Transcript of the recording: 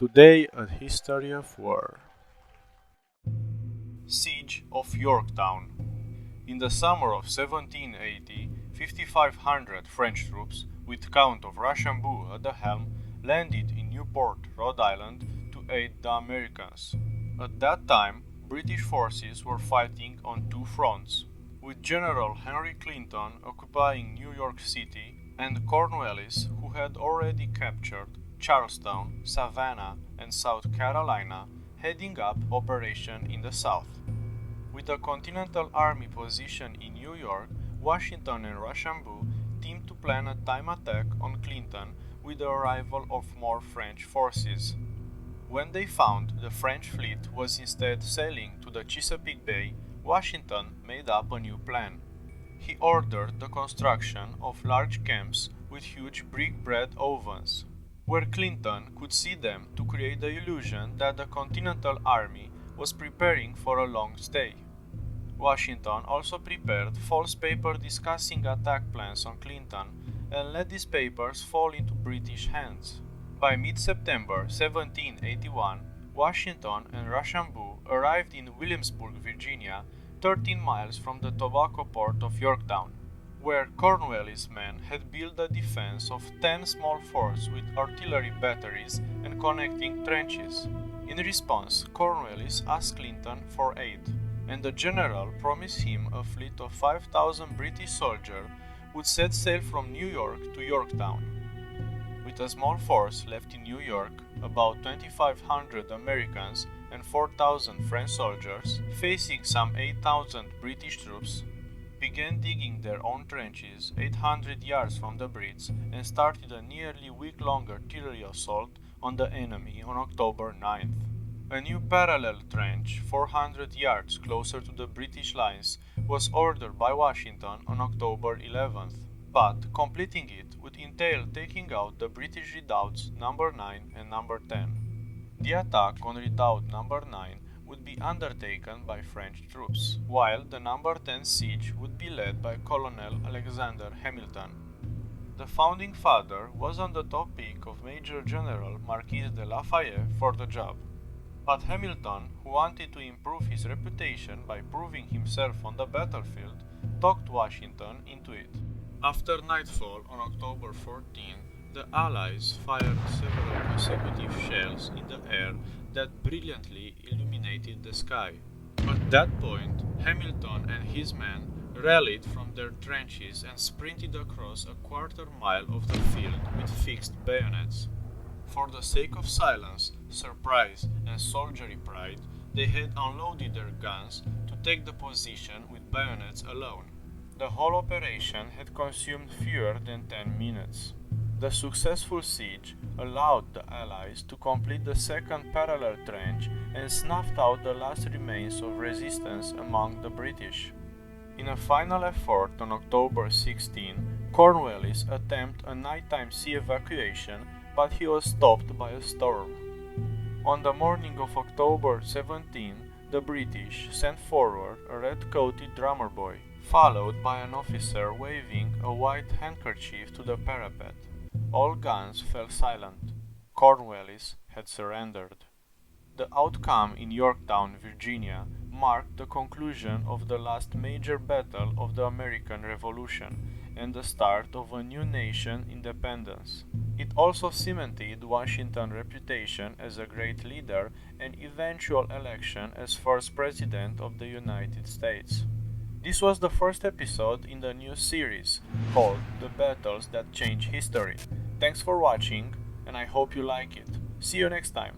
Today, a history of war. Siege of Yorktown. In the summer of 1780, 5,500 French troops, with Count of Rochambeau at the helm, landed in Newport, Rhode Island, to aid the Americans. At that time, British forces were fighting on two fronts, with General Henry Clinton occupying New York City and Cornwallis, who had already captured Charlestown, Savannah, and South Carolina, heading up operation in the south. With the Continental Army positioned in New York, Washington and Rochambeau teamed to plan a time attack on Clinton with the arrival of more French forces. When they found the French fleet was instead sailing to the Chesapeake Bay, Washington made up a new plan. He ordered the construction of large camps with huge brick-bread ovens, where Clinton could see them to create the illusion that the Continental Army was preparing for a long stay. Washington also prepared false papers discussing attack plans on Clinton and let these papers fall into British hands. By mid-September 1781, Washington and Rochambeau arrived in Williamsburg, Virginia, 13 miles from the tobacco port of Yorktown, where Cornwallis' men had built a defense of 10 small forts with artillery batteries and connecting trenches. In response, Cornwallis asked Clinton for aid, and the general promised him a fleet of 5,000 British soldiers would set sail from New York to Yorktown. With a small force left in New York, about 2,500 Americans and 4,000 French soldiers, facing some 8,000 British troops, began digging their own trenches 800 yards from the bridge and started a nearly week-long artillery assault on the enemy on October 9th. A new parallel trench, 400 yards closer to the British lines, was ordered by Washington on October 11th, but completing it would entail taking out the British redoubts number 9 and number 10. The attack on redoubt number 9 would be undertaken by French troops, while the number 10 siege would be led by Colonel Alexander Hamilton. The founding father was on the top pick of Major General Marquis de Lafayette for the job. But Hamilton, who wanted to improve his reputation by proving himself on the battlefield, talked Washington into it. After nightfall on October 14, the Allies fired several consecutive shells in the air that brilliantly illuminated the sky. At that point, Hamilton and his men rallied from their trenches and sprinted across a quarter-mile of the field with fixed bayonets. For the sake of silence, surprise, and soldierly pride, they had unloaded their guns to take the position with bayonets alone. The whole operation had consumed fewer than 10 minutes. The successful siege allowed the Allies to complete the second parallel trench and snuffed out the last remains of resistance among the British. In a final effort on October 16, Cornwallis attempted a nighttime sea evacuation, but he was stopped by a storm. On the morning of October 17, the British sent forward a red-coated drummer boy, followed by an officer waving a white handkerchief to the parapet. All guns fell silent. Cornwallis had surrendered. The outcome in Yorktown, Virginia, marked the conclusion of the last major battle of the American Revolution and the start of a new nation independence. It also cemented Washington's reputation as a great leader and eventual election as first president of the United States. This was the first episode in the new series called The Battles That Change History. Thanks for watching, and I hope you like it. See you next time.